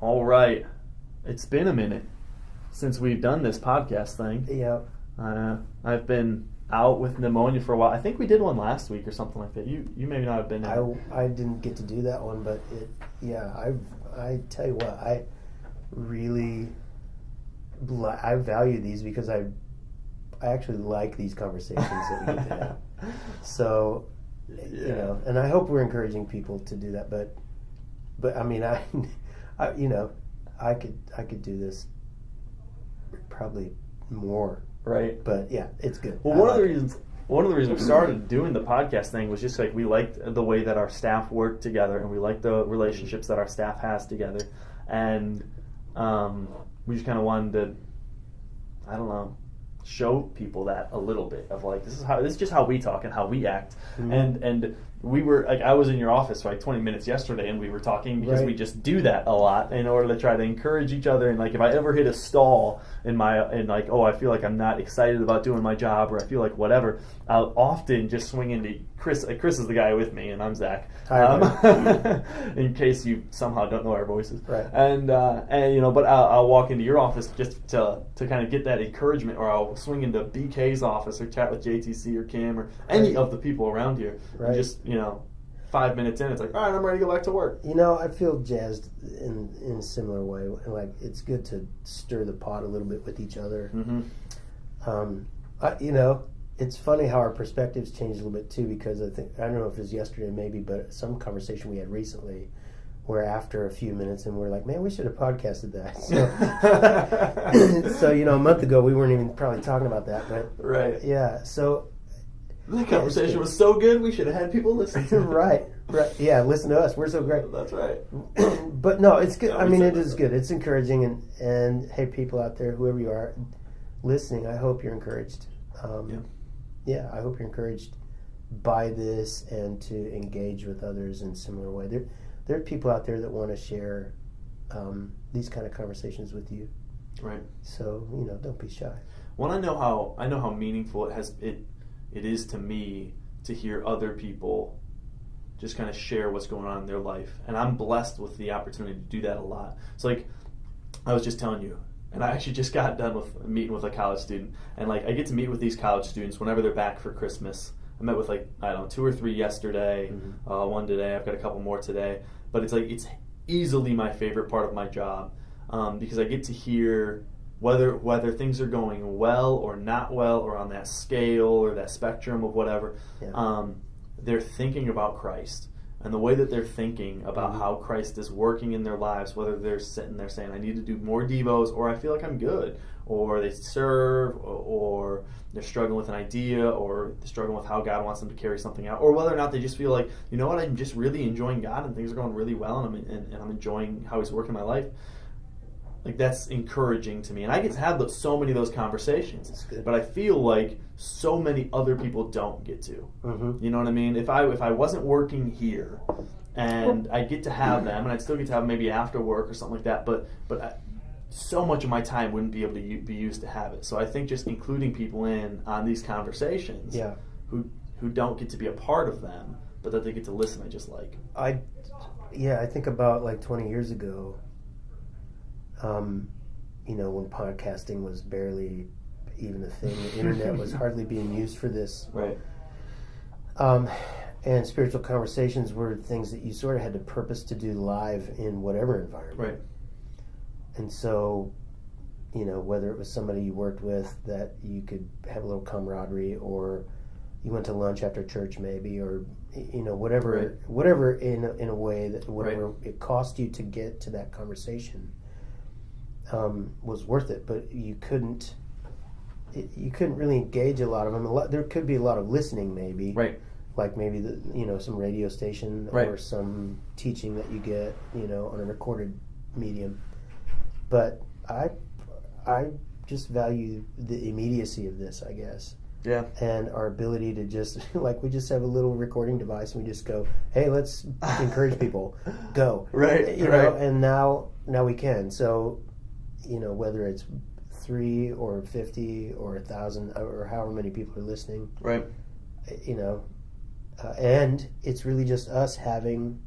All right. It's been a minute since we've done this podcast thing. Yeah. I've been out with pneumonia for a while. I think we did one last week or something like that. You may not have been in. I didn't get to do that one, but I tell you what, I really I value these because I actually like these conversations that we get to have. So, you know, and I hope we're encouraging people to do that. But I mean, I could do this probably more. Right. But yeah, it's good. Well, one of the reasons we started doing the podcast thing was just like we liked the way that our staff worked together, and we liked the relationships that our staff has together, and we just kind of wanted to, I don't know, show people that a little bit of like this is just how we talk and how we act. Mm-hmm. and we were like, I was in your office for like 20 minutes yesterday, and we were talking because we just do that a lot in order to try to encourage each other. And like if I ever hit a stall in like, oh, I feel like I'm not excited about doing my job, or I feel like whatever, I'll often just swing into Chris. Chris is the guy with me, and I'm Zach. Hi, in case you somehow don't know our voices. Right. And you know, but I'll walk into your office just to kind of get that encouragement, or I'll swing into BK's office or chat with JTC or Kim or any of the people around here. Right. And just, you know, 5 minutes in, it's like, all right, I'm ready to go back to work. You know, I feel jazzed in a similar way. Like, it's good to stir the pot a little bit with each other. Mm-hmm. You know, it's funny how our perspectives change a little bit too, because I don't know if it was yesterday maybe, but some conversation we had recently where after a few minutes and we're like, man, we should have podcasted that. So, so you know, a month ago we weren't even probably talking about that, but right. Yeah, so the conversation was so good, we should have had people listen to it. Right. Yeah, listen to us. We're so great. That's right. But no, it's good. I mean, it is good. It's encouraging, and hey, people out there, whoever you are listening, I hope you're encouraged. Yeah, I hope you're encouraged by this and to engage with others in a similar way. There are people out there that want to share these kind of conversations with you. Right. So, you know, don't be shy. Well, I know how meaningful it is to me to hear other people just kind of share what's going on in their life. And I'm blessed with the opportunity to do that a lot. It's like, I was just telling you, and I actually just got done with meeting with a college student. And like, I get to meet with these college students whenever they're back for Christmas. I met with like, I don't know, 2 or 3 yesterday, one today, I've got a couple more today. But it's like, it's easily my favorite part of my job because I get to hear whether things are going well or not well, or on that scale or that spectrum of whatever, they're thinking about Christ. And the way that they're thinking about how Christ is working in their lives, whether they're sitting there saying, I need to do more devos, or I feel like I'm good, or they serve, or they're struggling with an idea, or they're struggling with how God wants them to carry something out, or whether or not they just feel like, you know what, I'm just really enjoying God and things are going really well, and I'm enjoying how He's working in my life. Like, that's encouraging to me. And I get to have so many of those conversations. But I feel like so many other people don't get to. Mm-hmm. You know what I mean? If I wasn't working here, and I get to have them, and I'd still get to have them maybe after work or something like that, but so much of my time wouldn't be able to be used to have it. So I think just including people in on these conversations who don't get to be a part of them, but that they get to listen, I just like. I think about like 20 years ago, you know, when podcasting was barely even a thing, the internet was hardly being used for this. Right. And spiritual conversations were things that you sort of had to purpose to do live in whatever environment. Right. And so, you know, whether it was somebody you worked with that you could have a little camaraderie, or you went to lunch after church maybe, or, you know, whatever in a way that whatever it cost you to get to that conversation was worth it. But you couldn't really engage a lot of them. There could be a lot of listening maybe. Right. Like maybe some radio station or some teaching that you get, you know, on a recorded medium. But I just value the immediacy of this, I guess. Yeah. And our ability to just, like, we just have a little recording device and we just go, hey, let's encourage people. Go. Right. You know, and now we can. So, you know, whether it's 3 or 50 or 1,000 or however many people are listening. Right. You know, and it's really just us having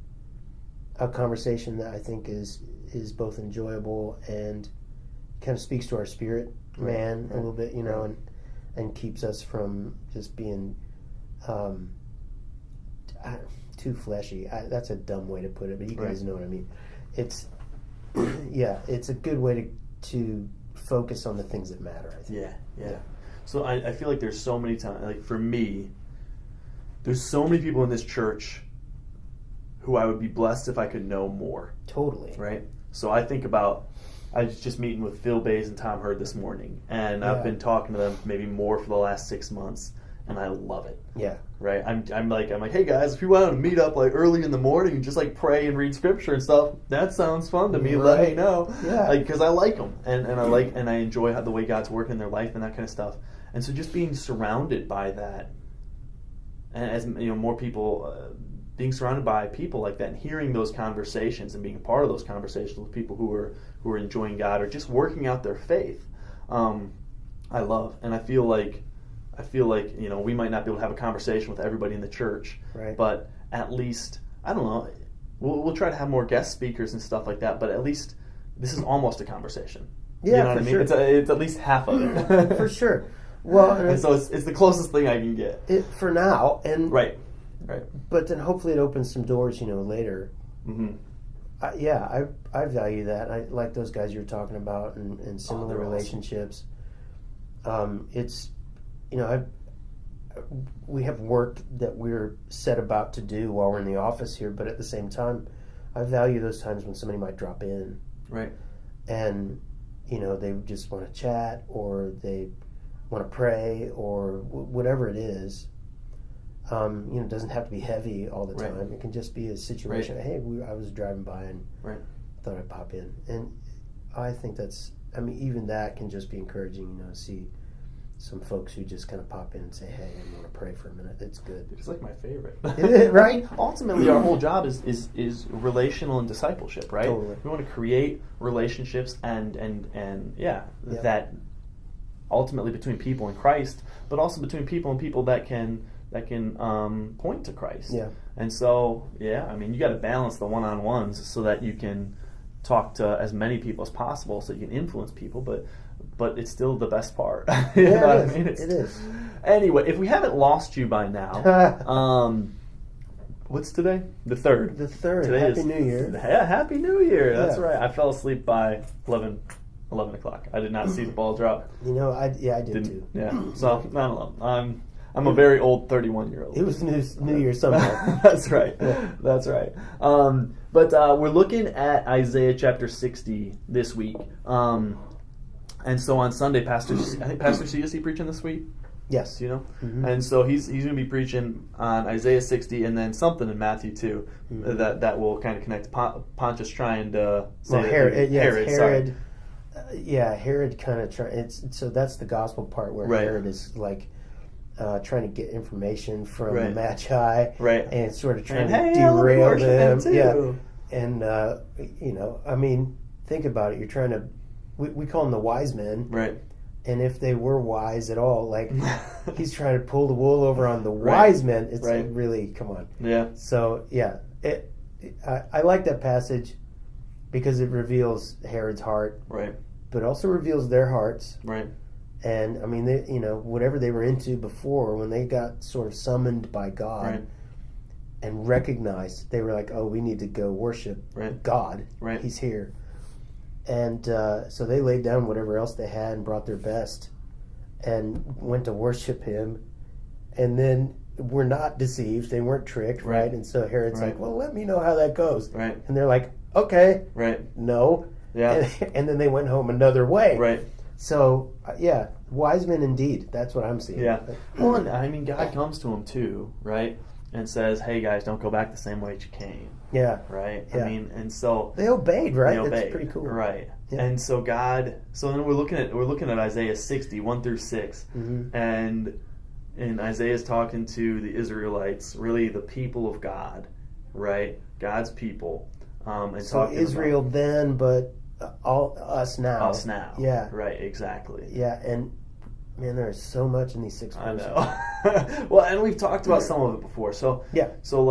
a conversation that I think is is both enjoyable and kind of speaks to our spirit, man, a little bit, and keeps us from just being too fleshy. That's a dumb way to put it, but you guys know what I mean. It's it's a good way to focus on the things that matter, I think. Yeah. So I feel like there's so many times, like for me, there's so many people in this church who I would be blessed if I could know more. Totally. Right? So I think about, I was just meeting with Phil Bays and Tom Hurd this morning, and I've been talking to them maybe more for the last 6 months, and I love it. Yeah. Right? I'm like, hey guys, if you want to meet up like early in the morning and just like pray and read scripture and stuff, that sounds fun to me. Right. Let me know. Yeah. Like, because I like them, and I enjoy the way God's working in their life and that kind of stuff. And so just being surrounded by that, and as more people. Being surrounded by people like that and hearing those conversations and being a part of those conversations with people who are enjoying God or just working out their faith, I love. And I feel like we might not be able to have a conversation with everybody in the church, right? But at least, I don't know, we'll try to have more guest speakers and stuff like that. But at least this is almost a conversation. Yeah, you know what I mean? Sure. It's at least half of it. For sure. Well, and so it's the closest thing I can get for now. And right. But then hopefully it opens some doors, later. Mm-hmm. I value that. I like those guys you're talking about and similar relationships. Awesome. It's, we have work that we're set about to do while we're in the office here, but at the same time, I value those times when somebody might drop in. Right. And, they just want to chat or they want to pray or whatever it is. It doesn't have to be heavy all the time. Right. It can just be a situation. Right. Hey, I was driving by and thought I'd pop in. And I think even that can just be encouraging, to see some folks who just kind of pop in and say, hey, I want to pray for a minute. It's good. It's like my favorite. Right? Ultimately, our whole job is relational and discipleship, right? Totally. We want to create relationships and that ultimately between people and Christ, but also between people and people that can point to Christ. Yeah. And so, you got to balance the one-on-ones so that you can talk to as many people as possible so you can influence people, but it's still the best part. You know what I mean? It is. Anyway, if we haven't lost you by now, what's today? The 3rd. The 3rd. Today Happy New Year. Yeah, Happy New Year. That's right. I fell asleep by 11 o'clock. I did not see the ball drop. I did too. Yeah. So, I don't know. I'm a very old 31-year-old. It was New Year sometime. That's right. Yeah. That's right. But we're looking at Isaiah chapter 60 this week. And so on Sunday, I think Pastor C, is he preaching this week? Yes. Do you know? Mm-hmm. And so he's going to be preaching on Isaiah 60 and then something in Matthew 2 that will kind of connect Pontius trying to say Herod. Herod. Herod kind of so that's the gospel part where Herod is like trying to get information from the Magi, and sort of trying to derail them. Yeah, and think about it. You're trying to. We call them the wise men, right? And if they were wise at all, like he's trying to pull the wool over on the wise men. It's really, come on. Yeah. So I like that passage because it reveals Herod's heart, right? But also reveals their hearts, right? And they, whatever they were into before, when they got sort of summoned by God and recognized, they were like, "Oh, we need to go worship God. Right. He's here." And so they laid down whatever else they had and brought their best and went to worship him. And then were not deceived. They weren't tricked, right? And so Herod's like, well, let me know how that goes. Right. And they're like, okay. Right. No. Yeah. And then they went home another way. Right. So, wise men indeed. That's what I'm seeing. Yeah. Well, and, God comes to them too, right? And says, hey, guys, don't go back the same way that you came. Yeah. Right? Yeah. And so... They obeyed, right? They obeyed. That's pretty cool. Right. Yeah. And so then we're looking at Isaiah 60, 1 through 6. Mm-hmm. And Isaiah's talking to the Israelites, really the people of God, right? God's people. And so talking Israel about, then, but all us now. Us now. Yeah. Right, exactly. Yeah, and man, there's so much in these 6 verses. I know. Well, and we've talked about some of it before. So yeah. So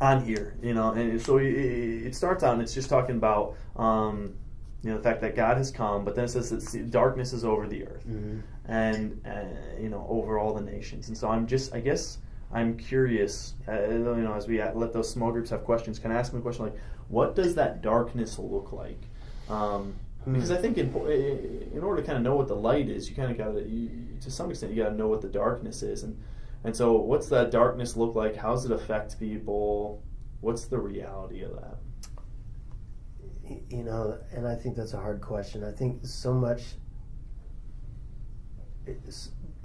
on here, and so it starts out and it's just talking about the fact that God has come, but then it says that darkness is over the earth, and over all the nations. And so I guess I'm curious, as we let those small groups have questions, can I ask them a question like, what does that darkness look like? Because I think in order to kind of know what the light is, you kind of got to, to some extent, you got to know what the darkness is. And so what's that darkness look like? How does it affect people? What's the reality of that? And I think that's a hard question. I think so much.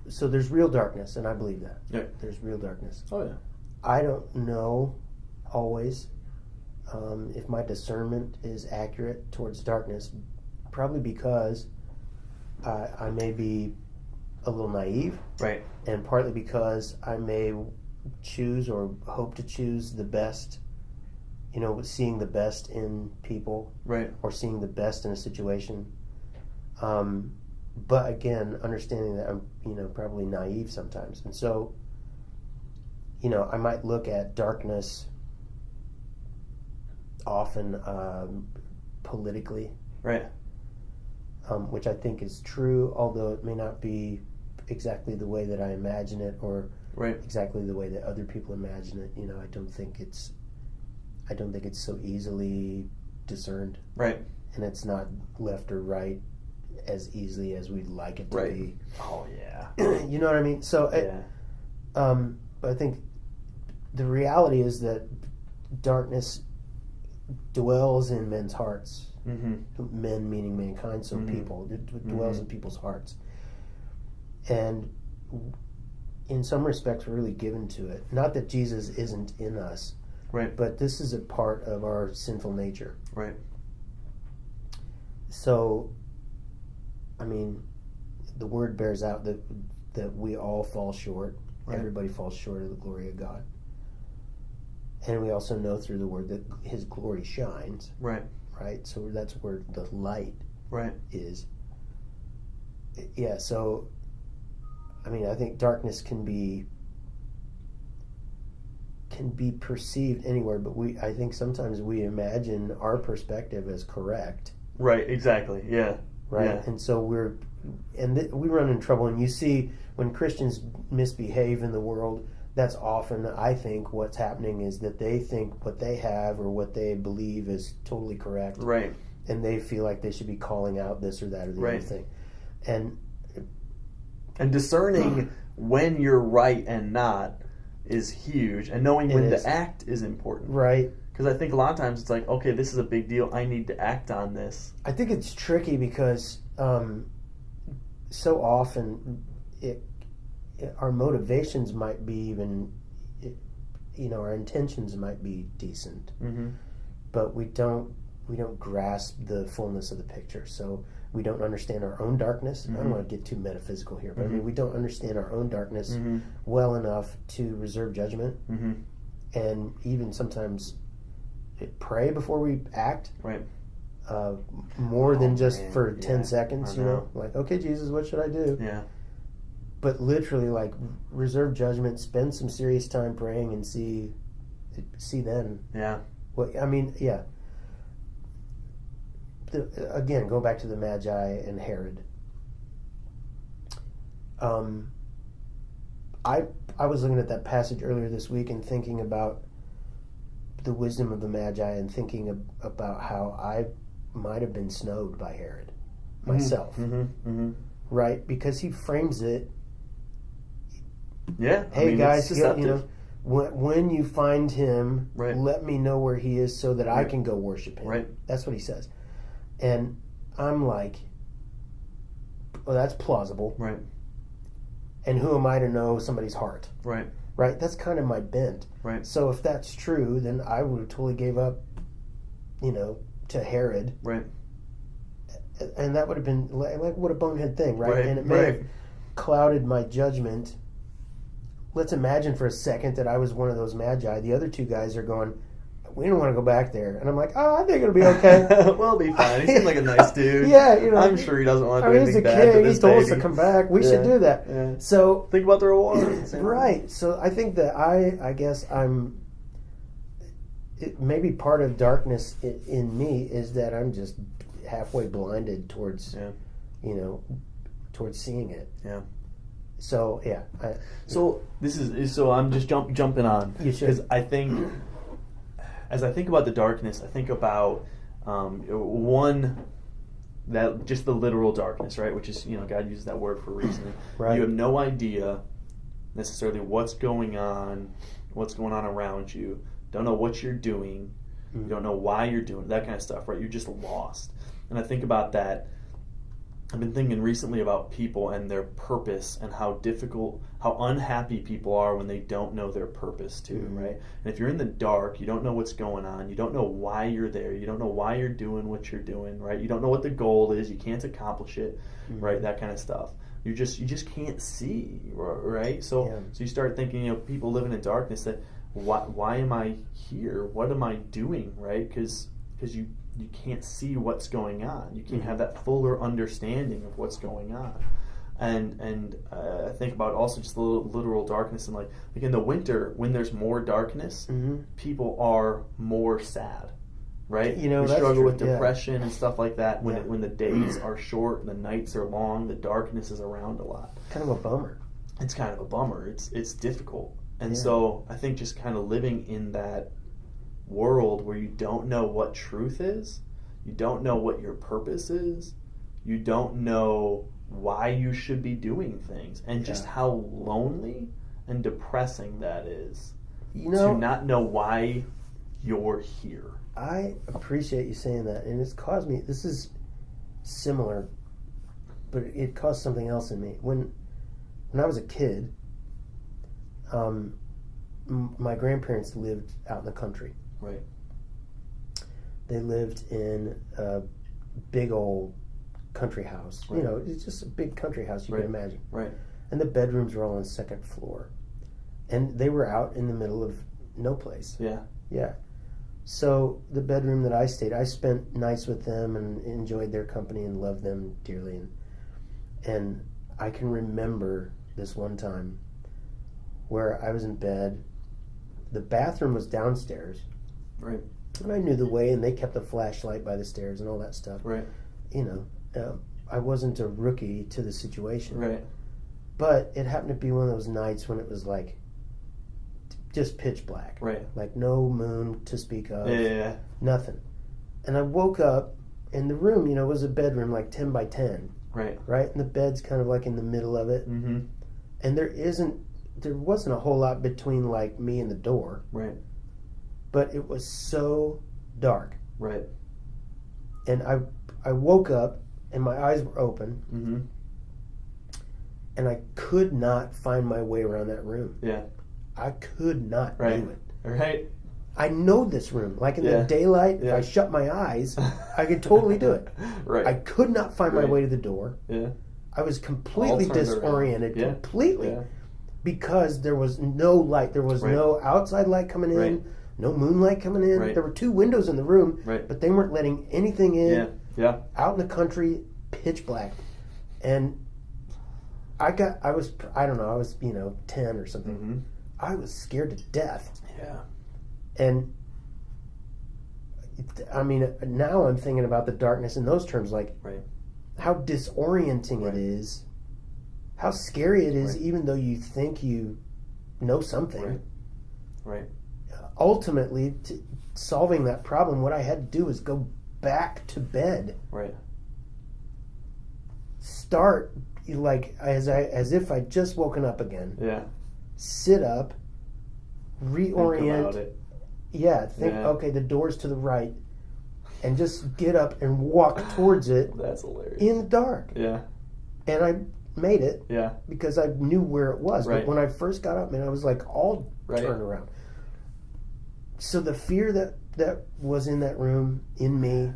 So there's real darkness, and I believe that. Yeah. There's real darkness. Oh, yeah. I don't know always if my discernment is accurate towards darkness, probably because I may be a little naive. Right. And partly because I may choose or hope to choose the best, seeing the best in people. Right. Or seeing the best in a situation. But again, understanding that I'm, probably naive sometimes. And so, I might look at darkness often politically. Right. Which I think is true, although it may not be exactly the way that I imagine it, or exactly the way that other people imagine it. I don't think it's so easily discerned. Right. And it's not left or right as easily as we'd like it to be. Oh yeah. You know what I mean? So I think the reality is that darkness dwells in men's hearts. Mm-hmm. Men meaning mankind, so people. It dwells in people's hearts. And in some respects, we're really given to it. Not that Jesus isn't in us, right? But this is a part of our sinful nature, right? So, the word bears out that we all fall short. Right. Everybody falls short of the glory of God. And we also know through the word that His glory shines. Right. Right? So that's where the light is. Yeah, so, I think darkness can be perceived anywhere, but I think sometimes we imagine our perspective as correct. Right, exactly, yeah. Right? Yeah. And so we run into trouble, and you see when Christians misbehave in the world, that's often, I think, what's happening is that they think what they have or what they believe is totally correct. Right. And they feel like they should be calling out this or that or the other thing. And discerning when you're right and not is huge. And knowing when to act is important. Right. Because I think a lot of times it's like, okay, this is a big deal. I need to act on this. I think it's tricky because so often our motivations might be even, our intentions might be decent, but we don't grasp the fullness of the picture. So we don't understand our own darkness. I don't want to get too metaphysical here, but we don't understand our own darkness well enough to reserve judgment, and even sometimes pray before we act. Right. More than just for 10 seconds, like, okay, Jesus, what should I do? Yeah. But literally, like, reserve judgment, spend some serious time praying, and see then. Yeah. Yeah. Again, go back to the Magi and Herod. I was looking at that passage earlier this week and thinking about the wisdom of the Magi and thinking about how I might have been snowed by Herod myself. Right? Because he frames it. Yeah. Hey, guys, when you find him, let me know where he is so that I can go worship him. Right. That's what he says. And I'm like, well, that's plausible. Right. And who am I to know somebody's heart? Right. Right? That's kind of my bent. Right. So if that's true, then I would have totally gave up, to Herod. Right. And that would have been like what a bonehead thing, right? And it may have clouded my judgment. Let's imagine for a second that I was one of those Magi. The other two guys are going, we don't want to go back there. And I'm like, I think it'll be okay. Well, it'll be fine. He seems like a nice dude. Yeah, I'm sure he doesn't want to do anything bad to this He told us to come back. We should do that. Yeah. So think about the rewards. Right. So I think that I guess I'm, maybe part of darkness in me is that I'm just halfway blinded towards, towards seeing it. Yeah. So yeah. So I'm just jumping on because I think, as I think about the darkness, I think about one, that just the literal darkness, right? Which is, God uses that word for a reason. Right. You have no idea necessarily what's going on around you. Don't know what you're doing. You don't know why you're doing it, that kind of stuff, right? You're just lost. And I think about that. I've been thinking recently about people and their purpose and how unhappy people are when they don't know their purpose too, right? And if you're in the dark, you don't know what's going on. You don't know why you're there. You don't know why you're doing what you're doing, right? You don't know what the goal is. You can't accomplish it, right? That kind of stuff. You just can't see, right? So you start thinking, people living in darkness, that why am I here? What am I doing, right? Because you can't see what's going on. You can't have that fuller understanding of what's going on. And I think about also just the literal darkness, and like in the winter when there's more darkness, people are more sad, right? We struggle with depression and stuff like that when the days are short, the nights are long, the darkness is around a lot. Kind of a bummer. It's kind of a bummer. It's difficult. And so I think just kind of living in that world where you don't know what truth is, you don't know what your purpose is, you don't know why you should be doing things, and just how lonely and depressing that is to not know why you're here. I appreciate you saying that, and it's caused me, this is similar, but it caused something else in me. When I was a kid, my grandparents lived out in the country. Right. They lived in a big old country house. Right. It's just a big country house you can imagine. Right. And the bedrooms were all on the second floor. And they were out in the middle of no place. Yeah. Yeah. So the bedroom that I stayed, I spent nights with them and enjoyed their company and loved them dearly. And I can remember this one time where I was in bed. The bathroom was downstairs. Right. And I knew the way, and they kept a flashlight by the stairs and all that stuff. Right. I wasn't a rookie to the situation. Right. But it happened to be one of those nights when it was like just pitch black. Right. Like no moon to speak of. Yeah. Nothing. And I woke up, and the room, was a bedroom like 10 by 10. Right. Right? And the bed's kind of like in the middle of it. Mm-hmm. And there wasn't a whole lot between like me and the door. Right. But it was so dark. Right. And I woke up and my eyes were open. Mm-hmm. And I could not find my way around that room. Yeah. I could not do it. Right. I know this room. Like in the daylight, if I shut my eyes, I could totally do it. Right. I could not find my way to the door. Yeah. I was completely disoriented. Yeah. Completely. Yeah. Because there was no light. There was no outside light coming in. Right. No moonlight coming in. Right. There were 2 windows in the room, but they weren't letting anything in. Yeah. Yeah. Out in the country, pitch black. And I was 10 or something. Mm-hmm. I was scared to death. Yeah. And I mean, now I'm thinking about the darkness in those terms, like how disorienting it is, how scary it is, even though you think you know something. Right. Ultimately, solving that problem, what I had to do is go back to bed. Right. Start like as if I'd just woken up again. Yeah. Sit up, reorient. Think about it. Okay, the door's to the right, and just get up and walk towards it. That's hilarious. In the dark. Yeah. And I made it. Yeah. Because I knew where it was. But when I first got up, man, I was like all turned around. So the fear that was in that room, in me,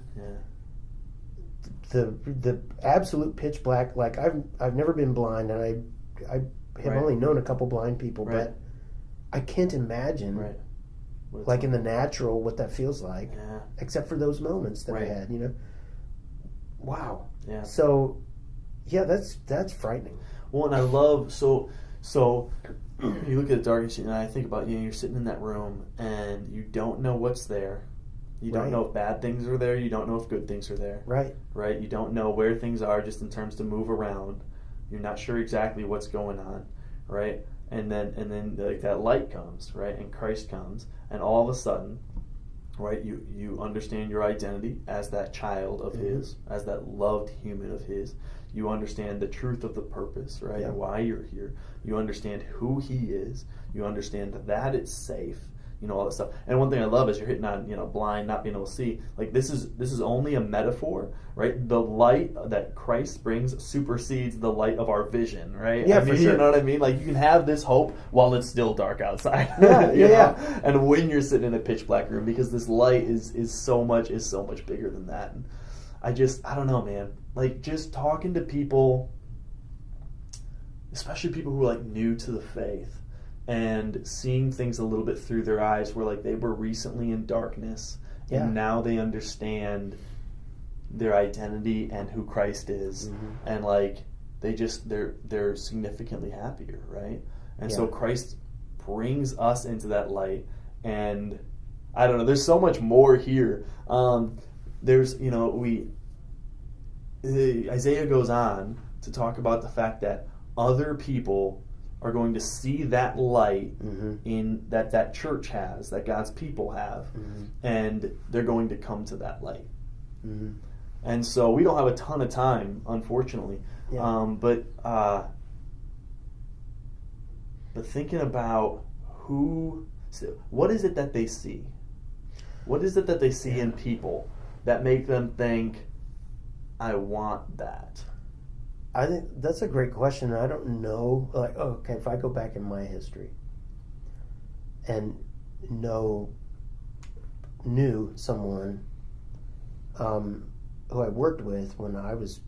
the absolute pitch black, like I've never been blind, and I have only known a couple blind people, but I can't imagine like in the natural what that feels like, except for those moments that I had, Wow. Yeah. So, that's frightening. Well, and I love so you look at the darkness, and I think about, you're sitting in that room, and you don't know what's there. You don't know if bad things are there. You don't know if good things are there. Right. Right? You don't know where things are just in terms to move around. You're not sure exactly what's going on, right? And then like that light comes, right? And Christ comes, and all of a sudden, right, you understand your identity as that child of His, as that loved human of His. You understand the truth of the purpose, right? Yeah. And why you're here. You understand who He is. You understand that it's safe. All that stuff. And one thing I love is you're hitting on, blind, not being able to see. Like this is only a metaphor, right? The light that Christ brings supersedes the light of our vision, right? Yeah, for sure. You know what I mean? Like you can have this hope while it's still dark outside. Yeah. And when you're sitting in a pitch black room, because this light is so much bigger than that. And I don't know, man. Like just talking to people, especially people who are like new to the faith, and seeing things a little bit through their eyes, where like they were recently in darkness, and now they understand their identity and who Christ is, and like they're significantly happier, right? And so Christ brings us into that light, and I don't know. There's so much more here. There's Isaiah goes on to talk about the fact that other people are going to see that light in that church has, that God's people have, and they're going to come to that light. And so we don't have a ton of time, unfortunately. But thinking about what is it that they see? What is it that they see in people that make them think, I want that? I think that's a great question. I don't know. Like, okay, if I go back in my history and knew someone who I worked with when I was,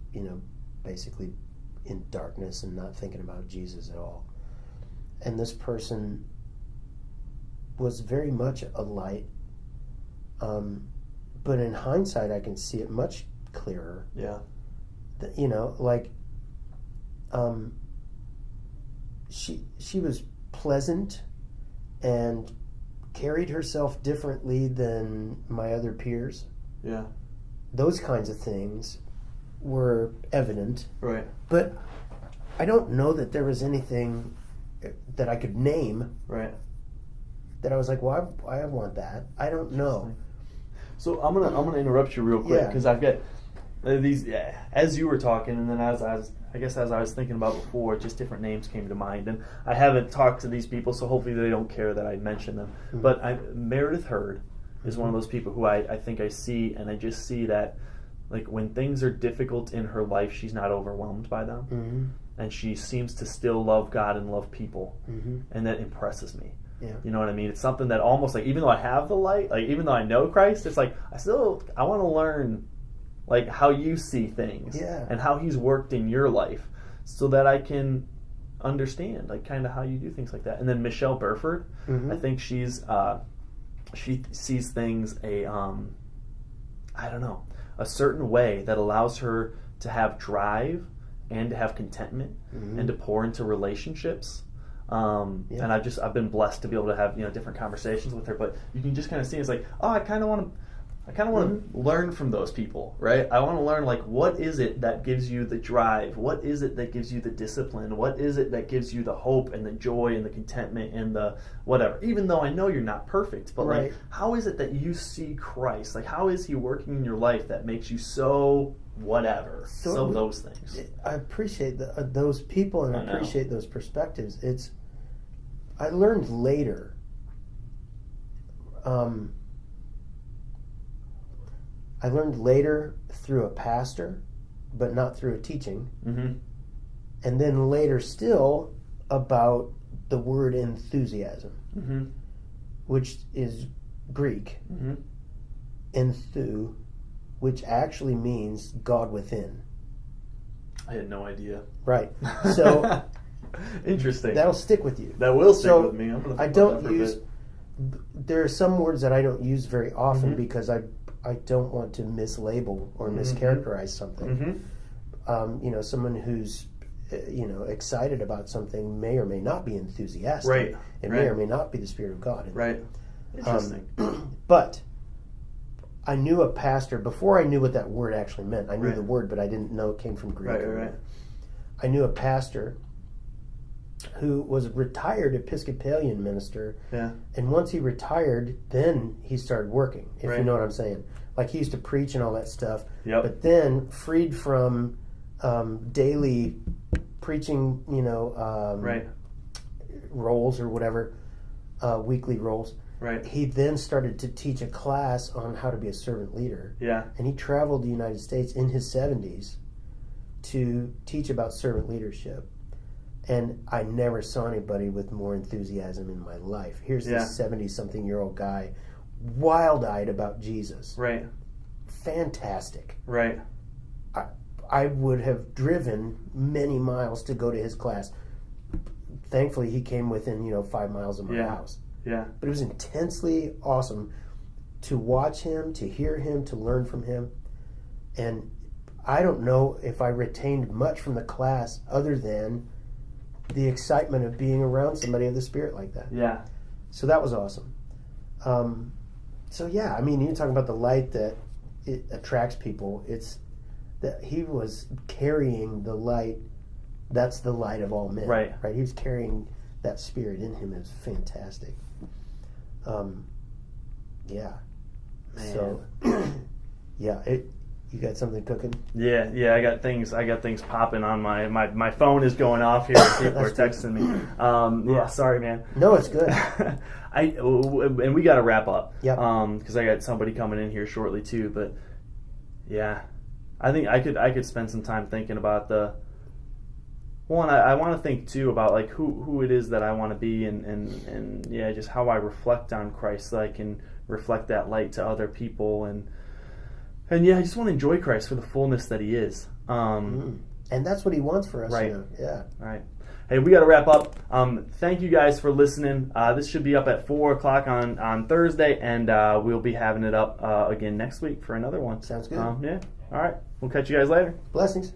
basically in darkness and not thinking about Jesus at all, and this person was very much a light, but in hindsight, I can see it much clearer. Yeah. She was pleasant and carried herself differently than my other peers. Yeah. Those kinds of things were evident. Right. But I don't know that there was anything that I could name. Right. That I was like, well, I want that. I don't know. So I'm gonna interrupt you real quick, because I've got these, as you were talking, and then as I was thinking about before, just different names came to mind, and I haven't talked to these people, so hopefully they don't care that I mention them. But Meredith Hurd is one of those people who I think I see, and I just see that, like, when things are difficult in her life, she's not overwhelmed by them, and she seems to still love God and love people, and that impresses me. Yeah. You know what I mean? It's something that almost, like, even though I have the light, like, even though I know Christ, it's like I want to learn, like, how you see things, and how He's worked in your life, so that I can understand, like, kind of how you do things like that. And then Michelle Burford, I think she sees things I don't know, a certain way that allows her to have drive and to have contentment and to pour into relationships. And I've been blessed to be able to have different conversations with her. But you can just kind of see, it's like, oh, I kind of want to learn from those people, right? I want to learn, like, what is it that gives you the drive? What is it that gives you the discipline? What is it that gives you the hope and the joy and the contentment and the whatever? Even though I know you're not perfect, but like, how is it that you see Christ? Like, how is He working in your life that makes you so whatever? So those things. I appreciate those people, and I appreciate those perspectives. I learned later. I learned later through a pastor, but not through a teaching. And then later still about the word enthusiasm, which is Greek, enthou, which actually means God within. I had no idea. Right. So interesting. That'll stick with you. That will stick with me. I don't use. There are some words that I don't use very often because I don't want to mislabel or mischaracterize something. Someone who's excited about something may or may not be enthusiastic. Right. It may or may not be the Spirit of God. Right. Interesting. But I knew a pastor, before I knew what that word actually meant. I knew Right. the word, but I didn't know it came from Greek. Right. I knew a pastor who was a retired Episcopalian minister. Yeah. And once he retired, then he started working, if Right. you know what I'm saying. Like, he used to preach and all that stuff. Yep. But then, freed from daily preaching, Right. roles or whatever, weekly roles, Right. he then started to teach a class on how to be a servant leader. Yeah. And he traveled the United States in his 70s to teach about servant leadership. And I never saw anybody with more enthusiasm in my life. Here's this 70-something-year-old guy, wild-eyed about Jesus. Right. Fantastic. Right. I would have driven many miles to go to his class. Thankfully, he came within 5 miles of my house. Yeah. But it was intensely awesome to watch him, to hear him, to learn from him. And I don't know if I retained much from the class other than the excitement of being around somebody of the Spirit like that. Yeah. So that was awesome. You're talking about the light that it attracts people. It's that he was carrying the light. That's the light of all men. Right. He was carrying that Spirit in him. It was fantastic. Yeah. Man. So, you got something cooking? Yeah, I got things popping on my phone is going off here. People are texting me. Yeah, sorry, man. No, it's good. And we got to wrap up. Yep. Because I got somebody coming in here shortly too. But yeah, I think I could spend some time thinking about and I want to think too about like who it is that I want to be and yeah, just how I reflect on Christ, so I can reflect that light to other people and yeah, I just want to enjoy Christ for the fullness that He is. And that's what He wants for us. Right. Yeah. All right. Hey, we got to wrap up. Thank you guys for listening. This should be up at 4 o'clock on Thursday, and we'll be having it up again next week for another one. Sounds good. Yeah. All right. We'll catch you guys later. Blessings.